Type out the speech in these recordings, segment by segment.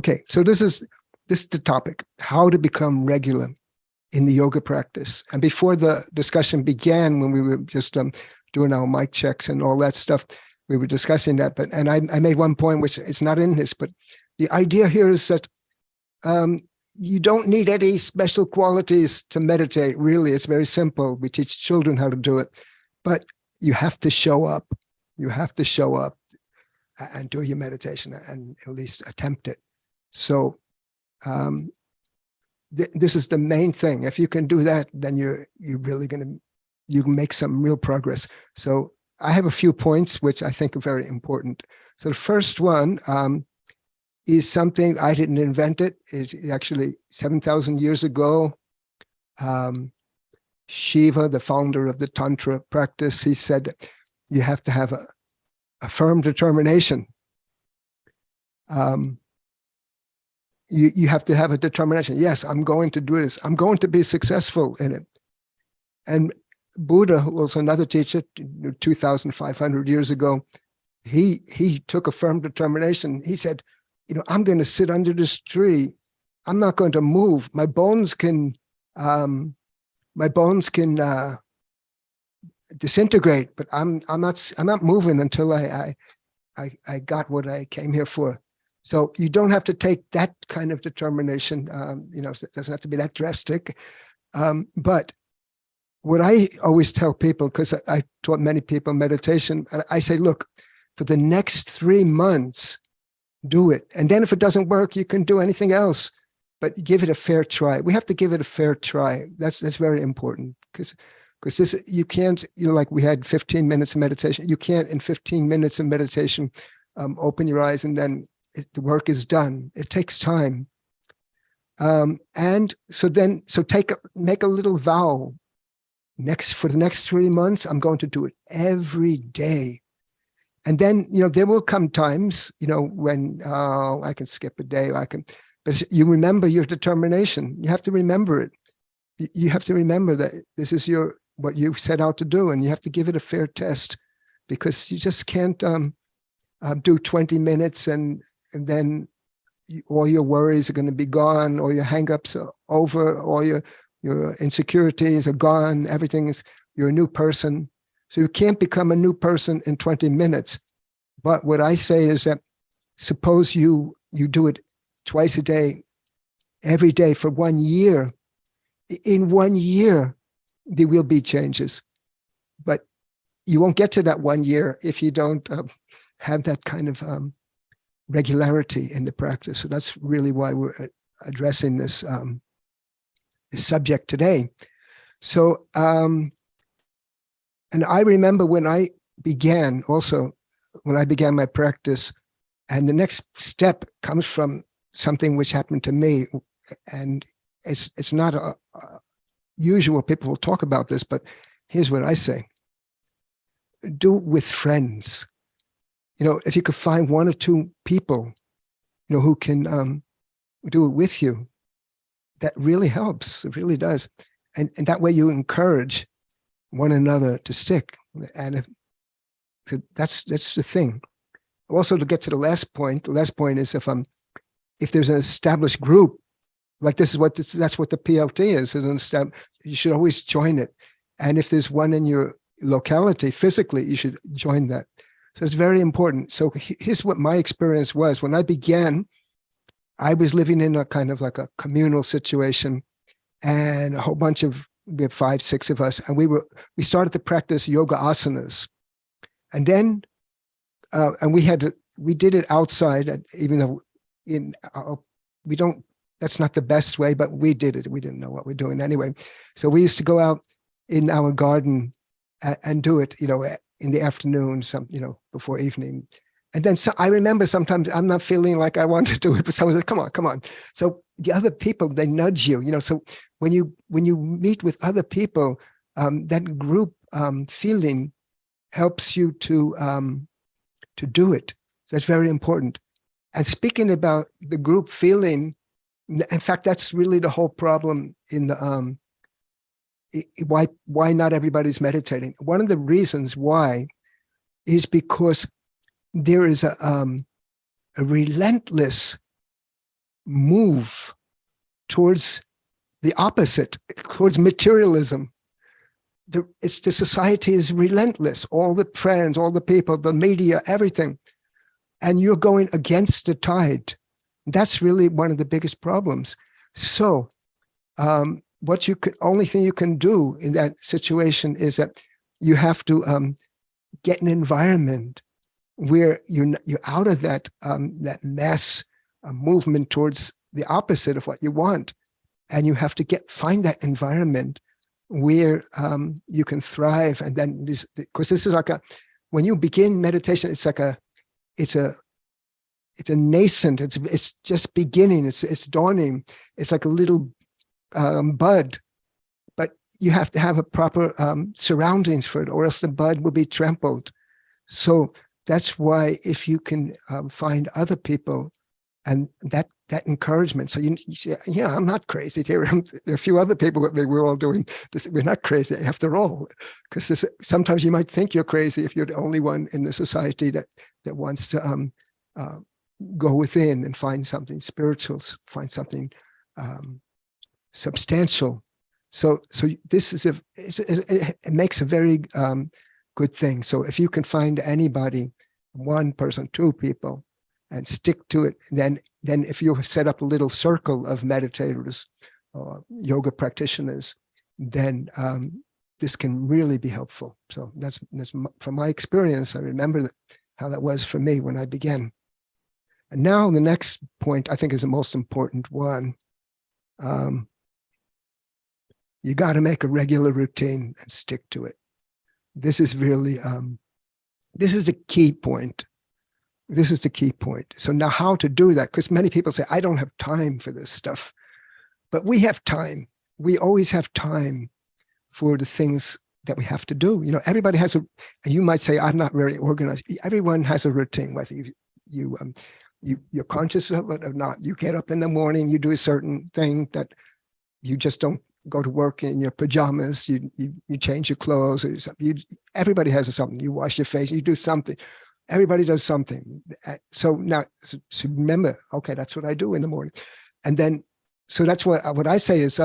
Okay, so this is the topic: how to become regular in the yoga practice. And before the discussion began, when we were just doing our mic checks and all that stuff, we were discussing that. But I made one point, which it's not in this, but the idea here is that you don't need any special qualities to meditate. Really, it's very simple. We teach children how to do it, but you have to show up. You have to show up and do your meditation and at least attempt it. So this is the main thing. If you can do that, then you're really you make some real progress. So I have a few points which I think are very important. So the first one is something I didn't invent it. It's actually 7,000 years ago. Shiva, the founder of the Tantra practice, he said you have to have a firm determination. You have to have a determination. Yes, I'm going to do this. I'm going to be successful in it. And Buddha was another teacher 2,500 years ago. He took a firm determination. He said, I'm going to sit under this tree. I'm not going to move. My bones can disintegrate, but I'm not moving until I got what I came here for. So you don't have to take that kind of determination. It doesn't have to be that drastic. But what I always tell people, because I taught many people meditation, I say, look, for the next 3 months, do it. And then if it doesn't work, you can do anything else, but give it a fair try. We have to give it a fair try. That's very important, because this, you can't, like we had 15 minutes of meditation. You can't in 15 minutes of meditation open your eyes and then the work is done. It takes time. And so make a little vow. For the next 3 months, I'm going to do it every day. And then, there will come times, when I can skip a day, but you remember your determination. You have to remember it. You have to remember that this is what you set out to do, and you have to give it a fair test, because you just can't do 20 minutes and then all your worries are going to be gone, or your hang-ups are over, or your insecurities are gone. You're a new person. So you can't become a new person in 20 minutes. But what I say is that suppose you do it twice a day, every day for 1 year. In 1 year, there will be changes. But you won't get to that 1 year if you don't have that kind of regularity in the practice. So that's really why we're addressing this subject today. So, and I remember when I began my practice, and the next step comes from something which happened to me, and it's not usual. People will talk about this, but here's what I say: do it with friends. If you could find 1 or 2 people, who can do it with you, that really helps. It really does, and that way you encourage one another to stick. And that's the thing. Also, to get to the last point is if there's an established group, like that's what the PLT is. You should always join it. And if there's one in your locality physically, you should join that. So it's very important. So here's what my experience was. When I began, I was living in a kind of like a communal situation, and a whole bunch of, we had 5, 6 of us, and we started to practice yoga asanas. And then, and we did it outside, even though that's not the best way, but we did it. We didn't know what we're doing anyway. So we used to go out in our garden and do it, in the afternoon, before evening. And then I remember sometimes I'm not feeling like I want to do it, but someone said, come on. So the other people, they nudge you, so when you meet with other people, that group feeling helps you to do it. So that's very important. And speaking about the group feeling, in fact, that's really the whole problem in the why not everybody's meditating. One of the reasons why is because there is a relentless move towards the opposite, towards materialism. The society is relentless. All the trends, all the people, the media, everything. And you're going against the tide. That's really one of the biggest problems. So only thing you can do in that situation is that you have to get an environment where you're out of that mass movement towards the opposite of what you want. And you have to find that environment where you can thrive. And then because this is like when you begin meditation, it's like it's a nascent, it's just beginning, it's dawning. It's like a little bud, but you have to have a proper surroundings for it, or else the bud will be trampled. So that's why if you can find other people and that encouragement, so you say, yeah, I'm not crazy here. There are a few other people with me. We're all doing this. We're not crazy after all, because sometimes you might think you're crazy if you're the only one in the society that wants to go within and find something spiritual, find something substantial. So this is it makes a very good thing. So if you can find anybody, one person, two people, and stick to it, then if you set up a little circle of meditators or yoga practitioners, then this can really be helpful. So that's from my experience. I remember how that was for me when I began. And now the next point I think is the most important one. You got to make a regular routine and stick to it. This is really, this is the key point. This is the key point. So now how to do that? Because many people say, I don't have time for this stuff. But we have time. We always have time for the things that we have to do. You know, everybody has and you might say, I'm not very organized. Everyone has a routine, whether you're conscious of it or not. You get up in the morning, you do a certain thing that you just don't go to work in your pajamas, you change your clothes or something. Everybody has something. You wash your face, you do something. Everybody does something. So now, so remember, okay, that's what I do in the morning. And then, so that's what I say is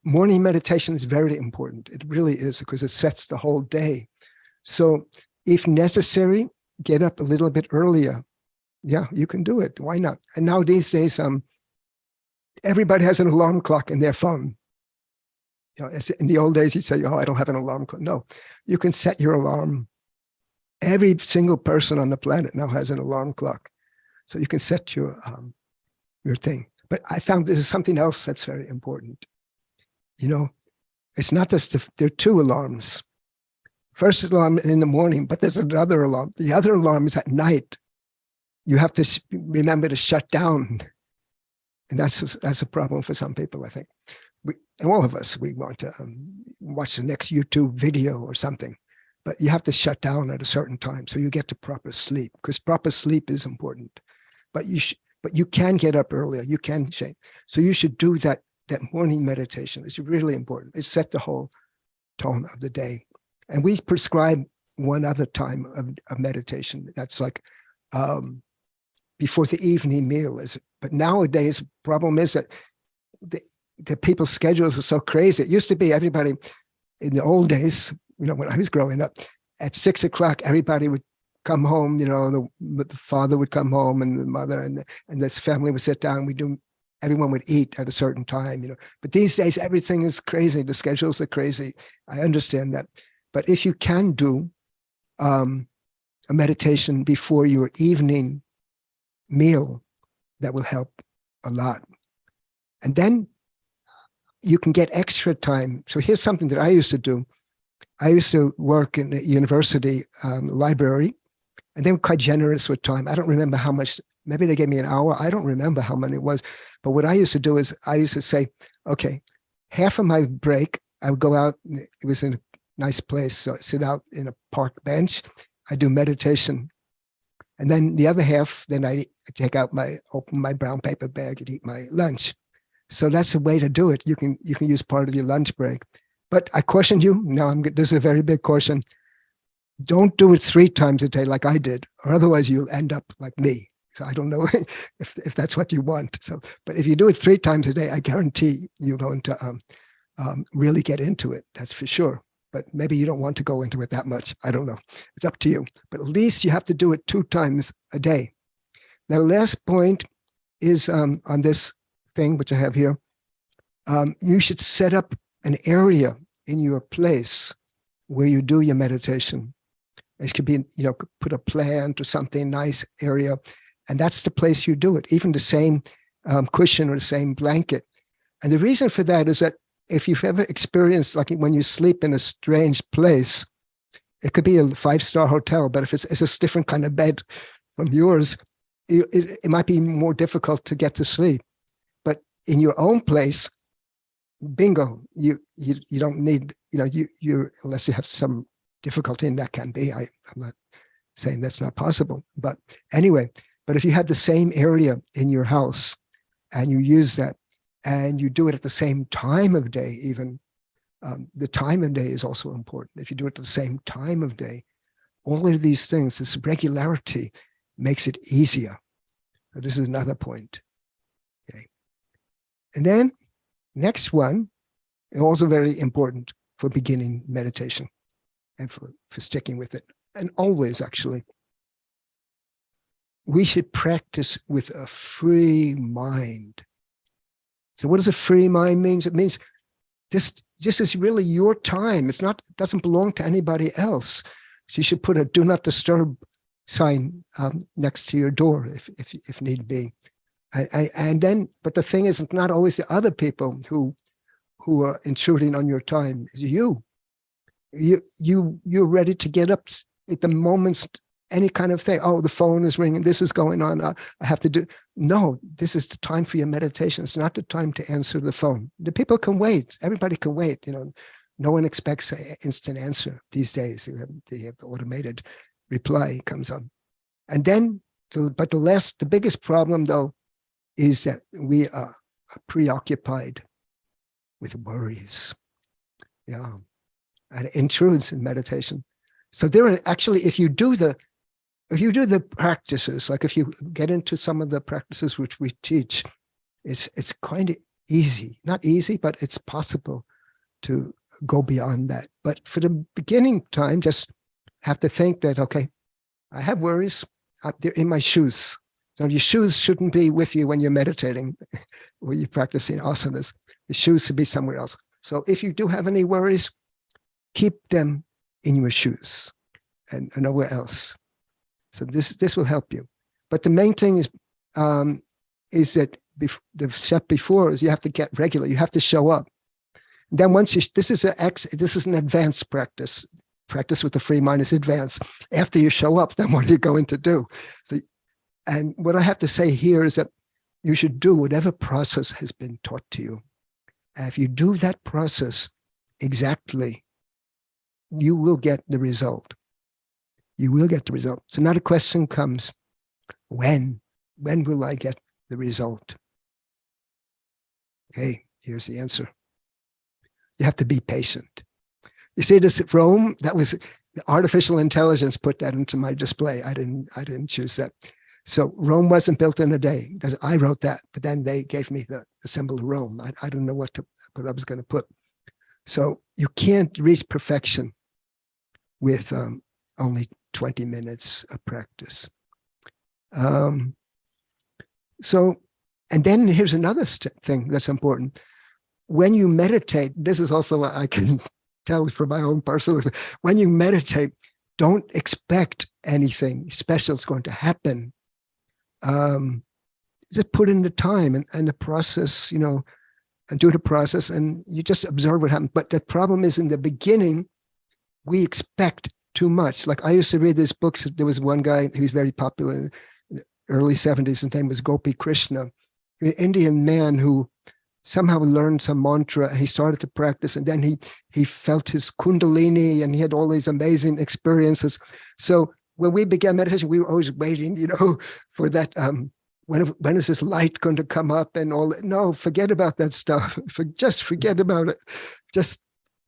morning meditation is very important. It really is, because it sets the whole day. So if necessary, get up a little bit earlier. Yeah, you can do it. Why not? And now these days, everybody has an alarm clock in their phone. You know, in the old days, you'd say, oh, I don't have an alarm clock. No, you can set your alarm. Every single person on the planet now has an alarm clock. So you can set your thing. But I found this is something else that's very important. You know, it's not just, there are two alarms. First alarm in the morning, but there's another alarm. The other alarm is at night. You have to remember to shut down. And that's a problem for some people, I think. And all of us, we want to watch the next YouTube video or something. But you have to shut down at a certain time so you get to proper sleep, because proper sleep is important. But you can get up earlier. You can change. So you should do that morning meditation. It's really important. It set the whole tone of the day. And we prescribe one other time of meditation. That's like before the evening meal. But nowadays, the problem is that the people's schedules are so crazy. It used to be everybody in the old days, you know, when I was growing up, at 6 o'clock, everybody would come home, you know, the father would come home and the mother and this family would sit down. Everyone would eat at a certain time, you know. But these days, everything is crazy. The schedules are crazy. I understand that. But if you can do a meditation before your evening meal, that will help a lot. And then you can get extra time. So here's something that I used to do. I used to work in a university library, and they were quite generous with time. I don't remember how much, maybe they gave me an hour. I don't remember how many it was. But what I used to do is I used to say, okay, half of my break, I would go out. It was in a nice place. So I sit out in a park bench. I do meditation. And then the other half, then I open my brown paper bag and eat my lunch. So that's a way to do it. You can use part of your lunch break. But I caution you, this is a very big caution. Don't do it 3 times a day like I did, or otherwise you'll end up like me. So I don't know if that's what you want. So, but if you do it 3 times a day, I guarantee you're going to really get into it. That's for sure. But maybe you don't want to go into it that much. I don't know. It's up to you. But at least you have to do it 2 times a day. Now, the last point is on this thing, which I have here. You should set up an area in your place where you do your meditation. It could be, put a plant or something nice area, and that's the place you do it. Even the same cushion or the same blanket. And the reason for that is that if you've ever experienced, like when you sleep in a strange place, it could be a 5-star hotel, but if it's a different kind of bed from yours, it might be more difficult to get to sleep. But in your own place, bingo, you don't need, you unless you have some difficulty, and that can be. I'm not saying that's not possible, but anyway. But if you have the same area in your house and you use that, and you do it at the same time of day, even the time of day is also important. If you do it at the same time of day, all of these things, this regularity makes it easier. So this is another point. Okay, and then next one, also very important for beginning meditation and for sticking with it. And always, actually, we should practice with a free mind. So what does a free mind mean? It means this is really your time. It doesn't belong to anybody else. So you should put a do not disturb sign next to your door if need be. And then, but the thing is, it's not always the other people who are intruding on your time. It's you. You're ready to get up at the moment's any kind of thing. Oh, the phone is ringing. This is going on. I have to do. No, this is the time for your meditation. It's not the time to answer the phone. The people can wait. Everybody can wait. No one expects an instant answer these days. They have the automated reply comes on. And then, but the biggest problem though, is that we are preoccupied with worries. Yeah. And it intrudes in meditation. So there are actually, if you do the practices, like if you get into some of the practices which we teach, it's kind of easy. Not easy, but it's possible to go beyond that. But for the beginning time, just have to think that, okay, I have worries. They're in my shoes. So your shoes shouldn't be with you when you're meditating, or you're practicing asanas. The shoes should be somewhere else. So if you do have any worries, keep them in your shoes and nowhere else. So this will help you. But the main thing is that the step before is you have to get regular. You have to show up. And then once this is an advanced practice. Practice with the free mind is advanced. After you show up, then what are you going to do? So, and what I have to say here is that you should do whatever process has been taught to you. And if you do that process exactly, you will get the result. You will get the result. So now the question comes, when will I get the result? Okay, here's the answer. You have to be patient. You see this at Rome, that was artificial intelligence put that into my display. I didn't choose that. So Rome wasn't built in a day. I wrote that, but then they gave me the symbol of Rome. I don't know what I was going to put. So you can't reach perfection with only 20 minutes of practice. And then here's another thing that's important. When you meditate, this is also what I can tell from my own personal, when you meditate, don't expect anything special is going to happen. Just put in the time and the process, and do the process, and you just observe what happens. But the problem is, in the beginning, we expect too much. Like I used to read these books. There was one guy who was very popular in the early 70s. His name was Gopi Krishna, an Indian man who somehow learned some mantra. He started to practice, and then he felt his kundalini, and he had all these amazing experiences. So when we began meditation, we were always waiting, for that. When is this light going to come up and all that? No, forget about that stuff. Just forget about it. Just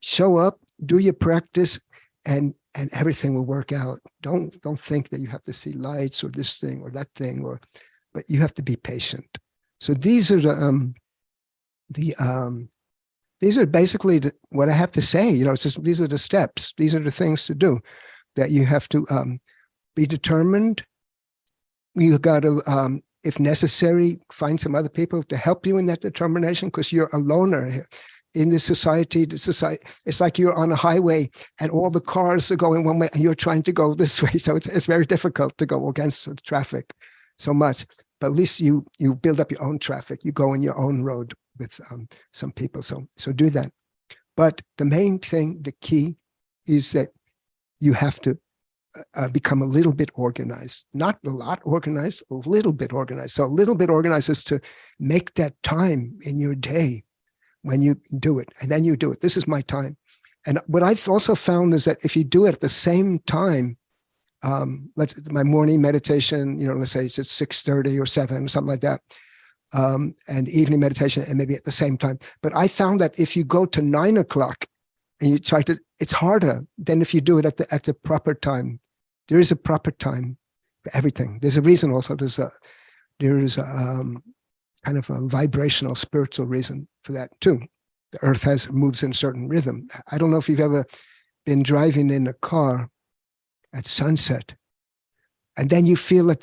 show up, do your practice, and and everything will work out. Don't think that you have to see lights or this thing or that thing, but you have to be patient. So these are these are basically what I have to say. It's just, these are the steps. These are the things to do. That you have to be determined. You got to, if necessary, find some other people to help you in that determination, because you're a loner here. In this society, it's like you're on a highway and all the cars are going one way and you're trying to go this way. So it's very difficult to go against the traffic so much. But at least you build up your own traffic. You go in your own road with some people. So do that. But the main thing, the key, is that you have to become a little bit organized. Not a lot organized, a little bit organized. So a little bit organized is to make that time in your day when you do it, and then you do it. This is my time. And what I've also found is that if you do it at the same time, my morning meditation, let's say it's at 6:30 or 7 or something like that, and evening meditation, and maybe at the same time. But I found that if you go to 9 o'clock and you try to, it's harder than if you do it at the proper time. There is a proper time for everything. There's a reason also. There is kind of a vibrational, spiritual reason for that too. The earth moves in a certain rhythm. I don't know if you've ever been driving in a car at sunset, and then you feel that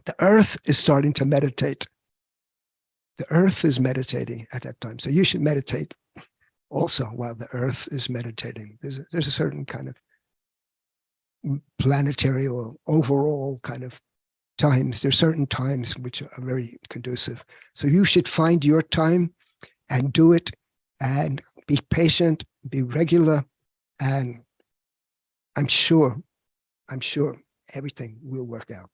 the earth is starting to meditate. The earth is meditating at that time. So you should meditate also while the earth is meditating. There's a certain kind of planetary or overall kind of times. There's certain times which are very conducive. So you should find your time and do it, and be patient, be regular, and I'm sure everything will work out.